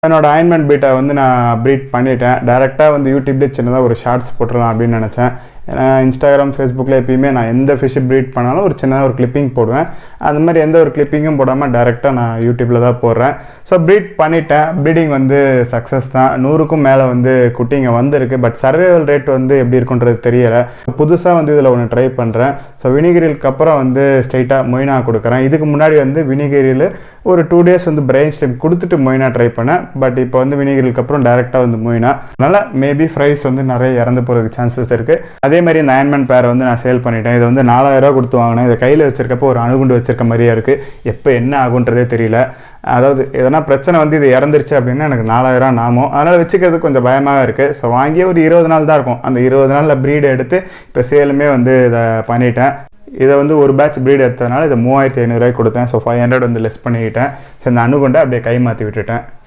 என்னோட அயன்மெண்ட் பீட்டை வந்து நான் ப்ரீட் பண்ணிட்டேன். டேரெக்டாக வந்து யூடியூப்லேயே சின்னதாக ஒரு ஷார்ட்ஸ் போட்டுடலாம் அப்படின்னு நினச்சேன். ஏன்னா இன்ஸ்டாகிராம், ஃபேஸ்புக்கில் எப்பயுமே நான் எந்த ஃபிஷ்ஷு ப்ரீட் பண்ணாலும் ஒரு சின்னதாக ஒரு கிளிப்பிங் போடுவேன். அந்த மாதிரி எந்த ஒரு கிளிப்பிங்கும் போடாமல் டேரெக்டாக நான் யூடியூப்பில் தான் போடுறேன். ஸோ ப்ரீட் பண்ணிட்டேன். ப்ரீடிங் வந்து சக்ஸஸ் தான். 100க்கும் மேலே வந்து குட்டிங்க வந்திருக்கு. பட் சர்வைவல் ரேட் வந்து எப்படி இருக்குன்றது தெரியலை. புதுசாக வந்து இதில் ஒன்று ட்ரை பண்ணுறேன். ஸோ வினிகரிலுக்கு அப்புறம் வந்து ஸ்ட்ரைட்டாக மொய்னா கொடுக்குறேன். இதுக்கு முன்னாடி வந்து வினிகரியில் ஒரு 2 days வந்து பிரெயின் ஸ்டெம் கொடுத்துட்டு மொய்னா ட்ரை பண்ணேன். பட் இப்போ வந்து வினிகரிலுக்கு அப்புறம் டேரெக்டாக வந்து மொய்னா. அதனால் மேபி ஃப்ரைஸ் வந்து நிறைய இறந்து போகிறதுக்கு சான்சஸ் இருக்குது. அதே மாதிரி இந்த அயன்மெண்ட் பேரை வந்து நான் சேல் பண்ணிட்டேன். இதை வந்து 4000 ரூபா கொடுத்து வாங்கினேன். இதை கையில் வச்சிருக்கப்போ ஒரு அணுகுண்டு வச்சிருக்க மாதிரியே இருக்குது. எப்போ என்ன ஆகுன்றதே தெரியல. அதாவது எதனா பிரச்சனை வந்து இது இறந்துருச்சு அப்படின்னா எனக்கு 4000 நாமம். அதனால் வச்சுக்கிறது கொஞ்சம் பயமாக இருக்குது. ஸோ வாங்கியே ஒரு 20 நாள் தான் இருக்கும். அந்த 20 நாளில் ப்ரீடை எடுத்து இப்போ சேலுமே வந்து இதை பண்ணிட்டேன். இதை வந்து ஒரு பேட்ச் ப்ரீட் எடுத்ததுனால இதை 3500 ரூபாய்க்கு கொடுத்தேன். ஸோ 500 வந்து லெஸ் பண்ணிக்கிட்டேன். ஸோ இந்த அணுகுண்டை அப்படியே கை மாற்றி விட்டுட்டேன்.